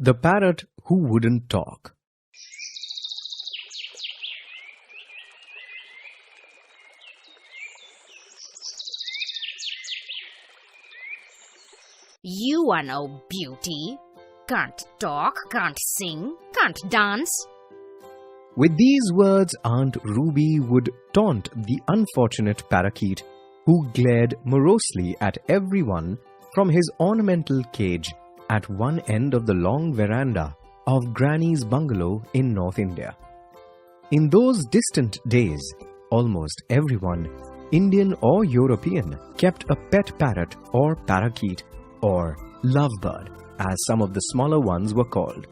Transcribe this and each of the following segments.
The Parrot Who Wouldn't Talk. You are no beauty. Can't talk, can't sing, can't dance. With these words, Aunt Ruby would taunt the unfortunate parakeet, who glared morosely at everyone from his ornamental cage at one end of the long veranda of Granny's bungalow in North India. In those distant days, almost everyone, Indian or European, kept a pet parrot or parakeet or lovebird, as some of the smaller ones were called.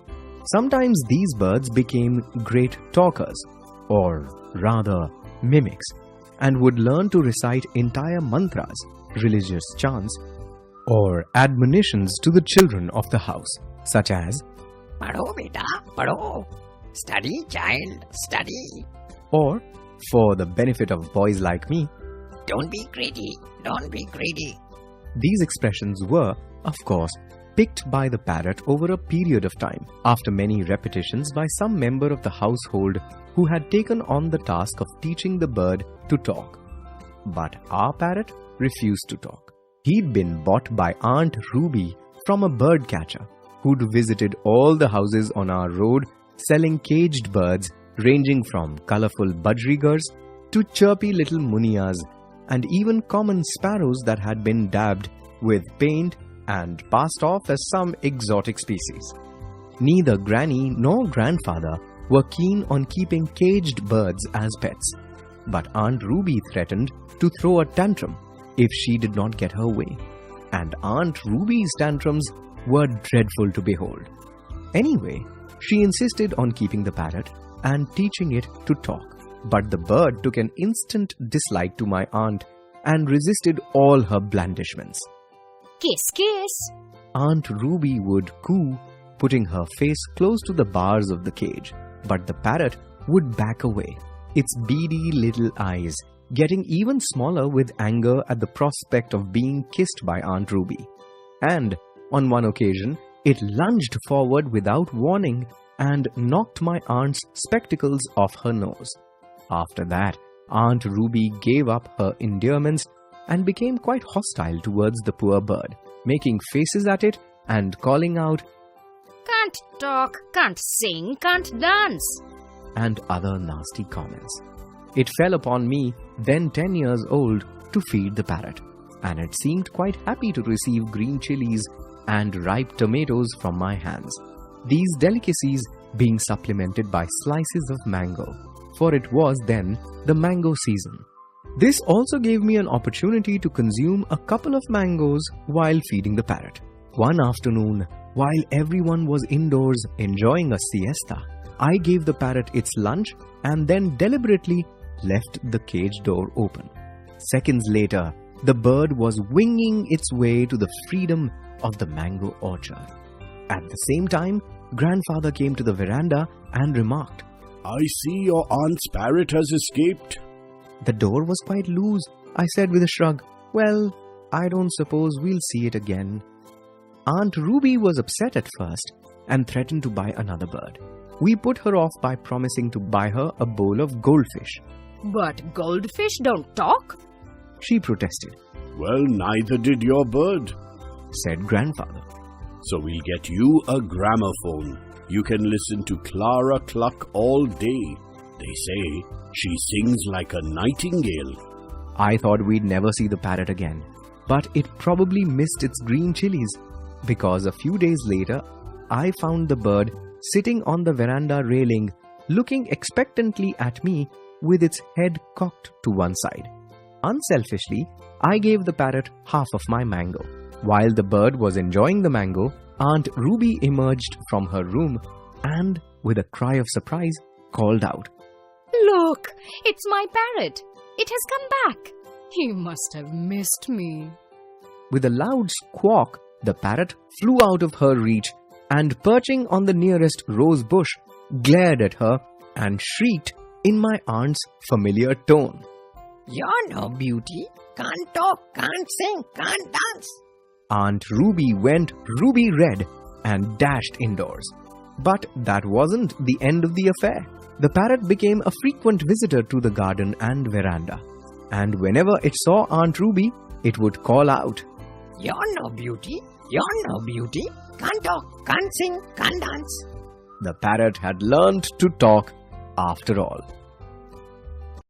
Sometimes these birds became great talkers, or rather mimics, and would learn to recite entire mantras, religious chants, or admonitions to the children of the house, such as Padho beta, padho. Study, child, study. or, for the benefit of boys like me, Don't be greedy, don't be greedy. these expressions were, of course, picked by the parrot over a period of time, after many repetitions by some member of the household who had taken on the task of teaching the bird to talk. But our parrot refused to talk. He'd been bought by Aunt Ruby from a bird catcher who'd visited all the houses on our road selling caged birds ranging from colorful budgerigars to chirpy little munias and even common sparrows that had been dabbed with paint and passed off as some exotic species. Neither Granny nor Grandfather were keen on keeping caged birds as pets, but Aunt Ruby threatened to throw a tantrum if she did not get her way, and Aunt Ruby's tantrums were dreadful to behold. Anyway, she insisted on keeping the parrot and teaching it to talk, but the bird took an instant dislike to my aunt and resisted all her blandishments. Kiss, kiss. Aunt Ruby would coo, putting her face close to the bars of the cage, but the parrot would back away, its beady little eyes getting even smaller with anger at the prospect of being kissed by Aunt Ruby. And on one occasion, it lunged forward without warning and knocked my aunt's spectacles off her nose. After that, Aunt Ruby gave up her endearments and became quite hostile towards the poor bird, making faces at it and calling out, Can't talk, can't sing, can't dance. and other nasty comments. It fell upon me, then 10 years old, to feed the parrot, and it seemed quite happy to receive green chilies and ripe tomatoes from my hands, these delicacies being supplemented by slices of mango, for it was then the mango season. This also gave me an opportunity to consume a couple of mangoes while feeding the parrot. One afternoon, while everyone was indoors enjoying a siesta, I gave the parrot its lunch and then deliberately left the cage door open. Seconds later, the bird was winging its way to the freedom of the mango orchard. At the same time, Grandfather came to the veranda and remarked, I see your aunt's parrot has escaped. "The door was quite loose," I said with a shrug. "Well, I don't suppose we'll see it again." Aunt Ruby was upset at first and threatened to buy another bird. We put her off by promising to buy her a bowl of goldfish. But goldfish don't talk. She protested, Well, neither did your bird. said Grandfather. So we'll get you a gramophone. You can listen to Clara cluck all day. They say she sings like a nightingale. I thought we'd never see the parrot again, but it probably missed its green chilies, because a few days later, I found the bird sitting on the veranda railing, looking expectantly at me with its head cocked to one side. Unselfishly, I gave the parrot half of my mango. While the bird was enjoying the mango, Aunt Ruby emerged from her room and, with a cry of surprise, called out, Look, it's my parrot. It has come back. He must have missed me. With a loud squawk, the parrot flew out of her reach and, perching on the nearest rose bush, glared at her and shrieked in my aunt's familiar tone. You're no beauty. Can't talk, can't sing, can't dance. Aunt Ruby went ruby red and dashed indoors. But that wasn't the end of the affair. The parrot became a frequent visitor to the garden and veranda. And whenever it saw Aunt Ruby, it would call out, You're no beauty. You're no beauty. Can't talk, can't sing, can't dance. The parrot had learned to talk after all.